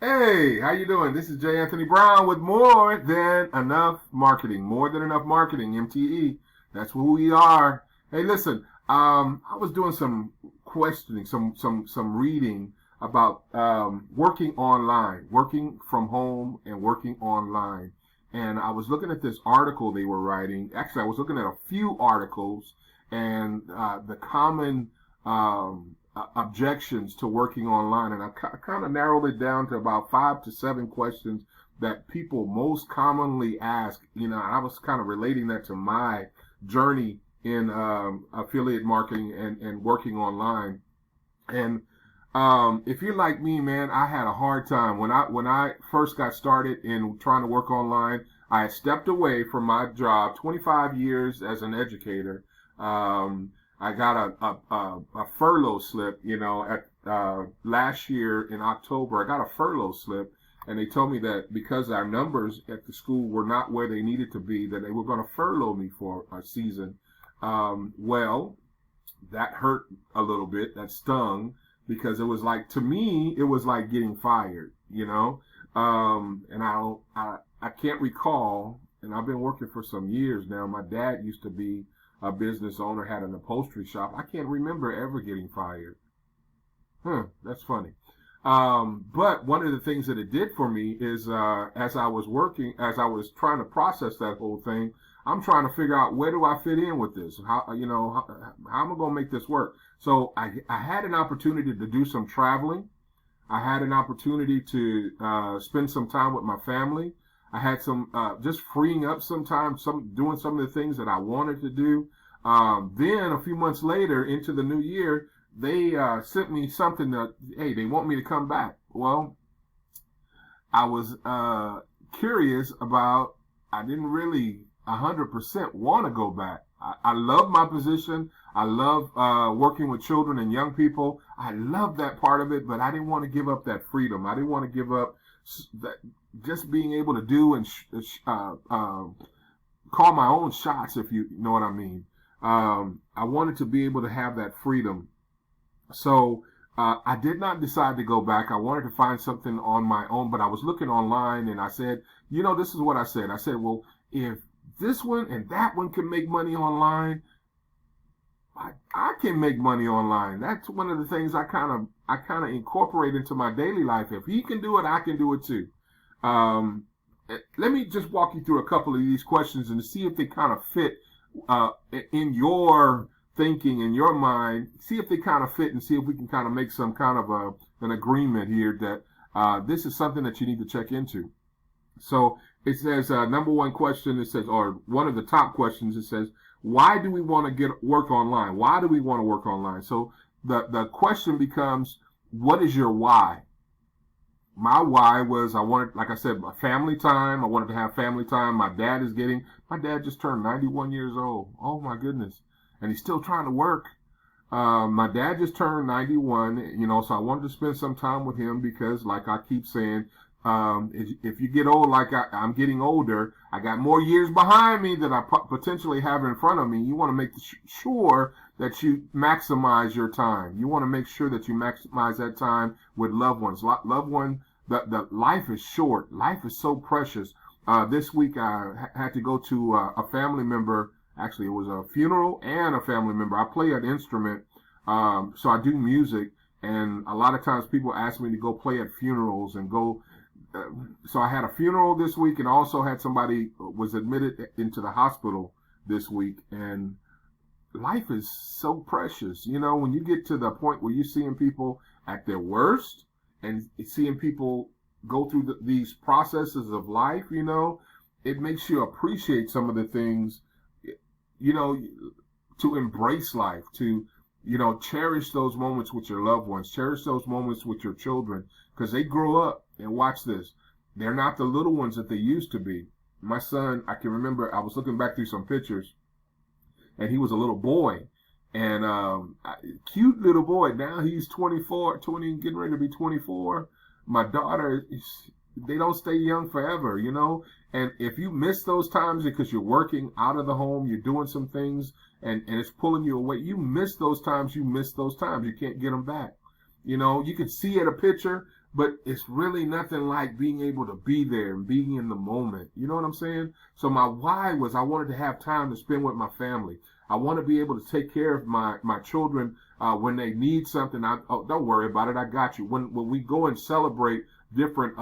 Hey, how you doing? This is J. Anthony Brown with More Than Enough Marketing. More Than Enough Marketing, MTE. That's who we are. Hey, listen, I was doing some questioning, some reading about working online, working from home and working online. And I was looking at this article they were writing. Actually, I was looking at a few articles and the common objections to working online, and I kind of narrowed it down to about 5 to 7 questions that people most commonly ask. And I was kind of relating that to my journey in affiliate marketing and working online. And if you're like me, man, I had a hard time when I first got started in trying to work online. I had stepped away from my job, 25 years as an educator. I got a furlough slip, at last year in October. I got a furlough slip, and they told me that because our numbers at the school were not where they needed to be, that they were going to furlough me for a season. Well, that hurt a little bit. That stung because it was like, to me, it was like getting fired. And I can't recall, and I've been working for some years now. My dad used to be a business owner, had an upholstery shop. I can't remember ever getting fired. That's funny. But one of the things that it did for me is as I was trying to process that whole thing, I'm trying to figure out, where do I fit in with this? How am I going to make this work? So I had an opportunity to do some traveling. I had an opportunity to spend some time with my family. I had some just freeing up some time, doing some of the things that I wanted to do. Then a few months later, into the new year, they sent me something that, hey, they want me to come back. Well, I was curious about. I didn't really 100% want to go back. I love my position. I love working with children and young people. I love that part of it, but I didn't want to give up that freedom. I didn't want to give up that, just being able to do and call my own shots, if you know what I mean. I wanted to be able to have that freedom. So I did not decide to go back. I wanted to find something on my own, but I was looking online and I said, this is what I said. I said, well, if this one and that one can make money online, I can make money online. That's one of the things I kind of incorporate into my daily life. If he can do it, I can do it too. Let me just walk you through a couple of these questions and see if they kind of fit in your thinking, in your mind. See if they kind of fit, and see if we can kind of make some kind of an agreement here that this is something that you need to check into. So it says, number one question, it says, or one of the top questions, it says, why do we want to work online? Why do we want to work online? So the question becomes, what is your why? My why was, I wanted, like I said, family time. I wanted to have family time. My dad just turned 91 years old. Oh my goodness. And he's still trying to work. My dad just turned 91, so I wanted to spend some time with him because, like I keep saying, if you get old, like I'm getting older, I got more years behind me that I potentially have in front of me. You want to make sure that you maximize your time. You want to make sure that you maximize that time with loved ones. The life is short. Life is so precious. This week I had to go to a family member. Actually, it was a funeral and a family member. I play an instrument, so I do music, and a lot of times people ask me to go play at funerals and go. So I had a funeral this week, and also had somebody was admitted into the hospital this week. And life is so precious. When you get to the point where you're seeing people at their worst and seeing people go through these processes of life, it makes you appreciate some of the things, to embrace life, to, cherish those moments with your loved ones, cherish those moments with your children, because they grow up. And watch this. They're not the little ones that they used to be. My son, I can remember, I was looking back through some pictures, and he was a little boy. And cute little boy. Now he's 24, getting ready to be 24. My daughter, they don't stay young forever, And if you miss those times because you're working out of the home, you're doing some things, and it's pulling you away, you miss those times, you can't get them back. You can see at a picture, but it's really nothing like being able to be there and being in the moment. You know what I'm saying? So my why was I wanted to have time to spend with my family. I want to be able to take care of my children when they need something. Don't worry about it. I got you. When we go and celebrate different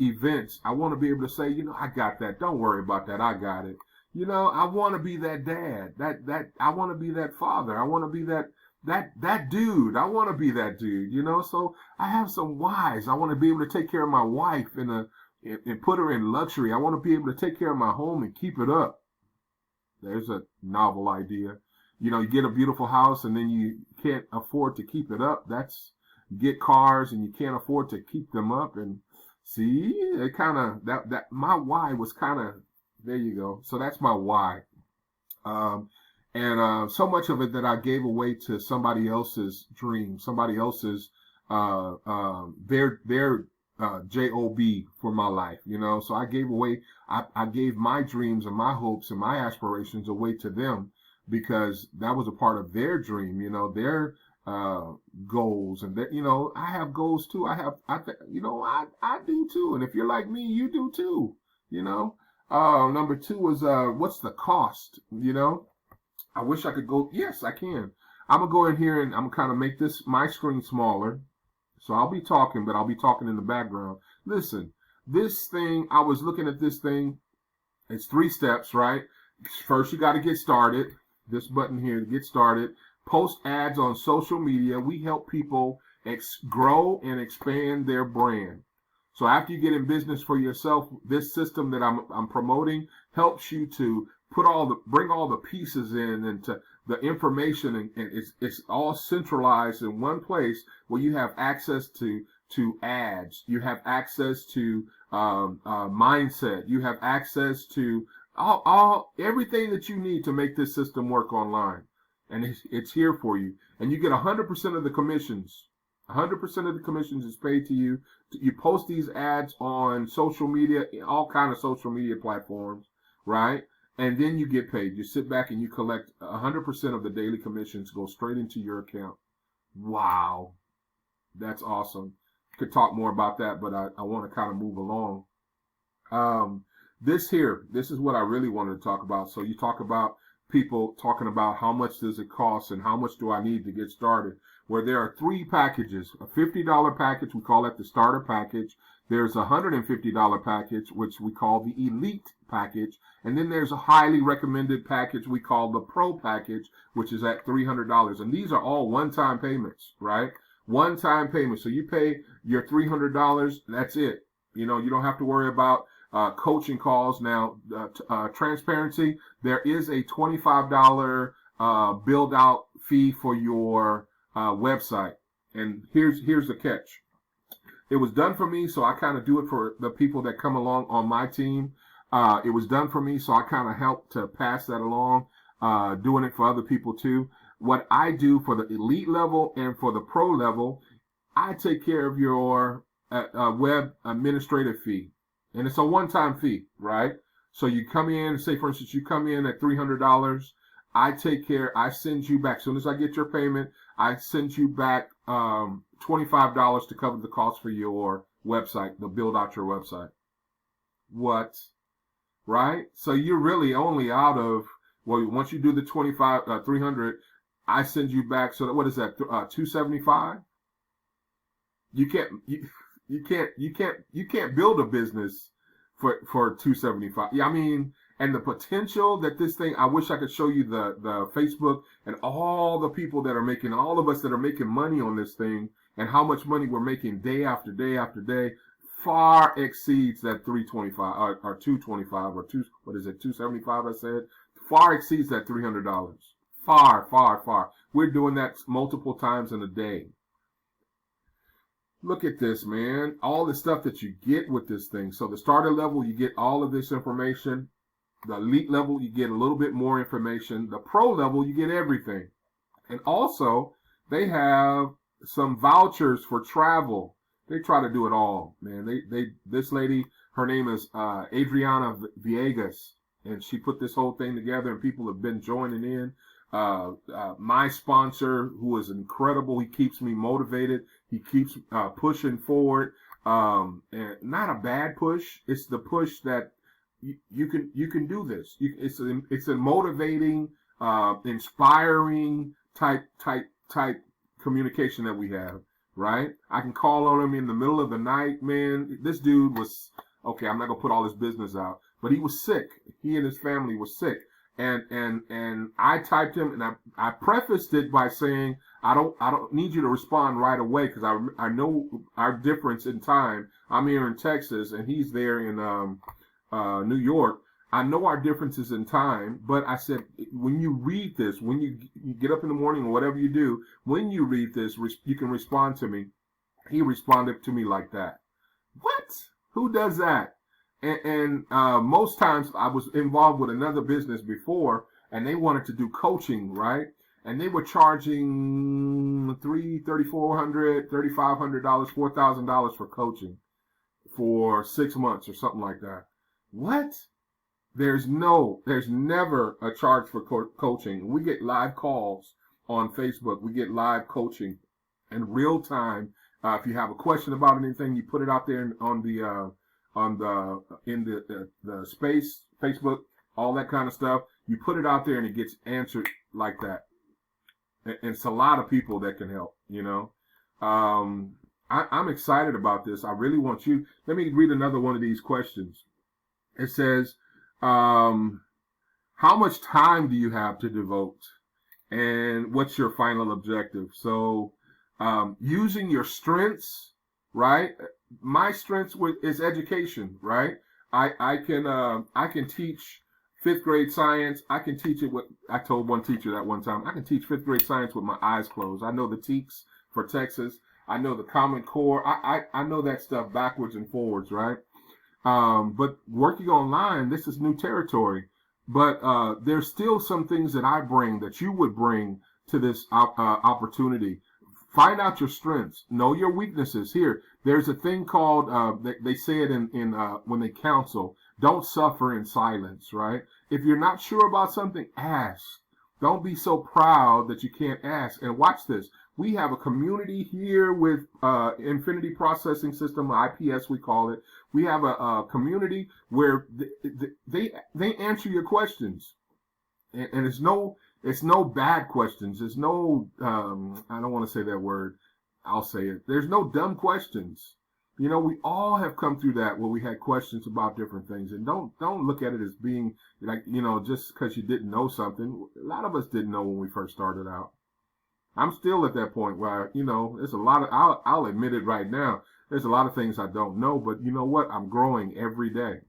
events, I want to be able to say, I got that. Don't worry about that. I got it. I want to be that dad. I want to be that father. I want to be that dude. I want to be that dude. So I have some whys. I want to be able to take care of my wife and put her in luxury. I want to be able to take care of my home and keep it up. There's a novel idea. You get a beautiful house and then you can't afford to keep it up. You get cars and you can't afford to keep them up. And see, it kind of, that my why was kind of, there you go. So that's my why. And so much of it that I gave away to somebody else's dream, somebody else's, their job for my life, So I gave away, I gave my dreams and my hopes and my aspirations away to them because that was a part of their dream, their goals. And that, I have goals too. I do too. And if you're like me, you do too, Number two is, what's the cost? I wish I could go. Yes, I can. I'm going to go in here and I'm kind of make my screen smaller. So I'll be talking, but I'll be talking in the background. Listen, this thing, I was looking at this thing. It's 3 steps, right? First, you got to get started. This button here to get started. Post ads on social media. We help people grow and expand their brand. So after you get in business for yourself, this system that I'm promoting helps you to bring all the pieces in and to the information, and it's all centralized in one place where you have access to ads, you have access to mindset, you have access to everything that you need to make this system work online, and it's here for you, and you get 100% of the commissions. 100% of the commissions is paid to you. You post these ads on social media, all kind of social media platforms, right? And then you get paid. You sit back and you collect 100% of the daily commissions go straight into your account. Wow. That's awesome. Could talk more about that, but I want to kind of move along. This is what I really wanted to talk about. So you talk about people talking about how much does it cost and how much do I need to get started, where there are 3 packages. A $50 package, we call that the starter package. There's a $150 package, which we call the elite package. And then there's a highly recommended package we call the pro package, which is at $300. And these are all one-time payments, right? One-time payments. So you pay your $300, that's it. You don't have to worry about coaching calls. Now, transparency, there is a $25 build out fee for your website. And here's the catch. It was done for me, so I kind of do it for the people that come along on my team. It was done for me, so I kind of help to pass that along, doing it for other people too. What I do for the elite level and for the pro level, I take care of your web administrative fee. And it's a one-time fee, right? So you come in, say for instance, you come in at $300. I send you back. As soon as I get your payment, I send you back $25 to cover the cost for your website, to build out your website. What? Right? So you're really only out of, well, once you do the 300, I send you back. So what is that? 275? You can't build a business for 275. Yeah, I mean, and the potential that this thing, I wish I could show you the Facebook and all the people that are making, all of us that are making money on this thing, and how much money we're making day after day after day, far exceeds that 325 or 225 or 275 I said, far exceeds that $300. Far, far, far. We're doing that multiple times in a day. Look at this, man. All the stuff that you get with this thing. So the starter level, you get all of this information. The elite level, you get a little bit more information. The pro level, you get everything. And also, they have some vouchers for travel. They try to do it all, man. This lady, her name is Adriana Viegas, and she put this whole thing together, and people have been joining in. My sponsor, who is incredible, he keeps me motivated. He keeps pushing forward, and not a bad push. It's the push that you can do this. It's a motivating, inspiring type communication that we have. Right? I can call on him in the middle of the night. Man, this dude was okay. I'm not gonna put all his business out, but he was sick. He and his family were sick. And I typed him, and I prefaced it by saying I don't need you to respond right away, because I know our difference in time. I'm here in Texas and he's there in New York. I know our differences in time, but I said, when you read this, when you get up in the morning or whatever you do, when you read this, you can respond to me. He responded to me like that. What? Who does that? And most times I was involved with another business before, and they wanted to do coaching, right? And they were charging $3,400, $3,500, $4,000 for coaching for 6 months or something like that. What? There's never a charge for coaching. We get live calls on Facebook. We get live coaching in real time. If you have a question about anything, you put it out there in the space, Facebook, all that kind of stuff. You put it out there and it gets answered like that. And it's a lot of people that can help, you know. I'm excited about this. I really want you. Let me read another one of these questions. It says, how much time do you have to devote? And what's your final objective? So, using your strengths, right? My strengths is education, right? I can teach 5th grade science. I can teach it I told one teacher that one time. I can teach 5th grade science with my eyes closed. I know the TEKS for Texas. I know the Common Core. I know that stuff backwards and forwards, right? But working online, this is new territory. But there's still some things that I bring that you would bring to this opportunity. Find out your strengths. Know your weaknesses. Here, there's a thing called, they say it in when they counsel, don't suffer in silence, right? If you're not sure about something, ask. Don't be so proud that you can't ask. And watch this. We have a community here with Infinity Processing System, IPS we call it. We have a community where they answer your questions, and it's no bad questions. There's no I don't want to say that word. I'll say it. There's no dumb questions. You know, we all have come through that where we had questions about different things, and don't look at it as being like, you know, just because you didn't know something. A lot of us didn't know when we first started out. I'm still at that point where, you know, there's a lot of, I'll admit it right now, there's a lot of things I don't know, but you know what? I'm growing every day,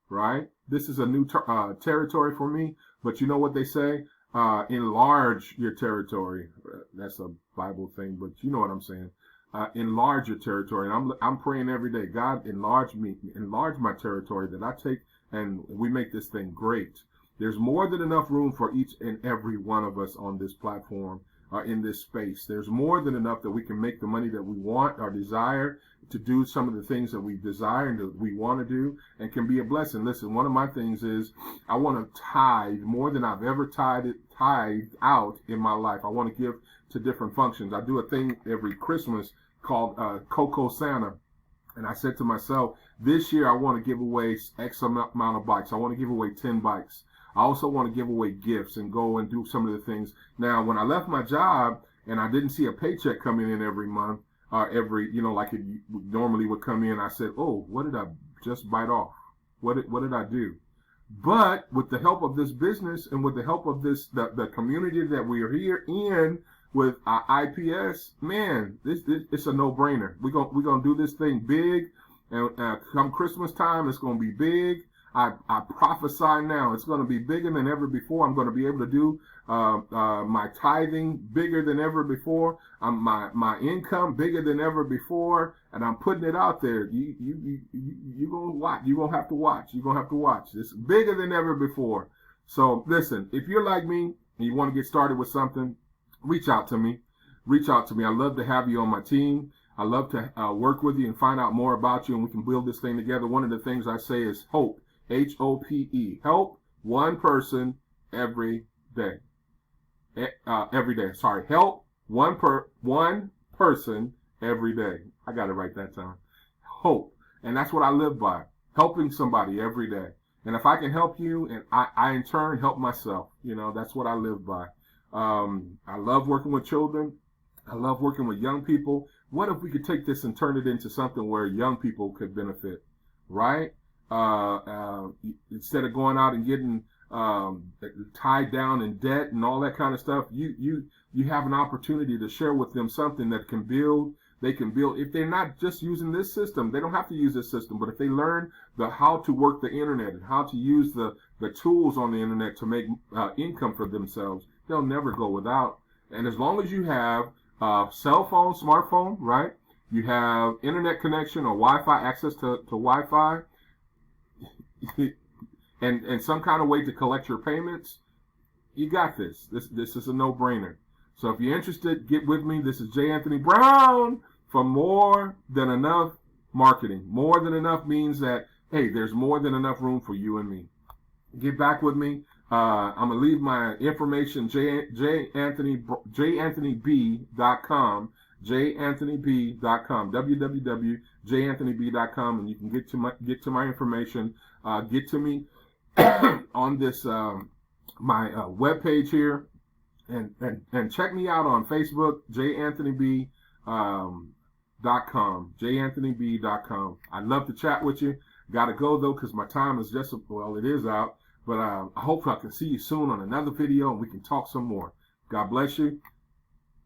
right? This is a new territory for me, but you know what they say? Enlarge your territory. That's a Bible thing, but you know what I'm saying. Enlarge your territory. And I'm praying every day, God, enlarge me, enlarge my territory that I take and we make this thing great. There's more than enough room for each and every one of us on this platform. In this space. There's more than enough that we can make the money that we want or desire, to do some of the things that we desire and that we want to do, and can be a blessing. Listen, one of my things is I want to tithe more than I've ever tithed out in my life. I want to give to different functions. I do a thing every Christmas called Coco Santa. And I said to myself, this year I want to give away X amount of bikes. I want to give away 10 bikes. I also want to give away gifts and go and do some of the things. Now, when I left my job and I didn't see a paycheck coming in every month, like it normally would come in, I said, oh, what did I just bite off? What did I do? But with the help of this business and with the help of the community that we are here in with IPS, man, it's a no-brainer. We're gonna do this thing big, and come Christmas time, it's gonna be big. I prophesy now, it's going to be bigger than ever before. I'm going to be able to do my tithing bigger than ever before. My income bigger than ever before, and I'm putting it out there. You gonna watch. You gonna have to watch. You gonna have to watch. It's bigger than ever before. So listen, if you're like me and you want to get started with something, reach out to me. Reach out to me. I love to have you on my team. I love to work with you and find out more about you, and we can build this thing together. One of the things I say is hope. HOPE. Help one person every day. Every day. Sorry. Help one person every day. I got it right that time. Hope. And that's what I live by. Helping somebody every day. And if I can help you, and I in turn help myself, that's what I live by. I love working with children. I love working with young people. What if we could take this and turn it into something where young people could benefit, right? Instead of going out and getting tied down in debt and all that kind of stuff, you have an opportunity to share with them something that can build. They can build. If they're not just using this system, they don't have to use this system. But if they learn how to work the internet and how to use the tools on the internet to make income for themselves, they'll never go without. And as long as you have cell phone, smartphone, right? You have internet connection or Wi-Fi, access to Wi-Fi, and some kind of way to collect your payments, you got this. This is a no-brainer. So if you're interested, get with me. This is J. Anthony Brown from More Than Enough Marketing. More Than Enough means that, hey, there's more than enough room for you and me. Get back with me. I'm going to leave my information, janthonyb.com, janthonyb.com, www.janthonyb.com, and you can get to my information. Get to me on this my webpage here, and check me out on Facebook, janthonyb.com, janthonyb.com. I'd love to chat with you. Got to go though, because my time is just, it is out. But I hope I can see you soon on another video and we can talk some more. God bless you.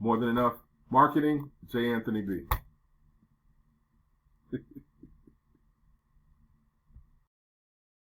More Than Enough Marketing, J. Anthony B.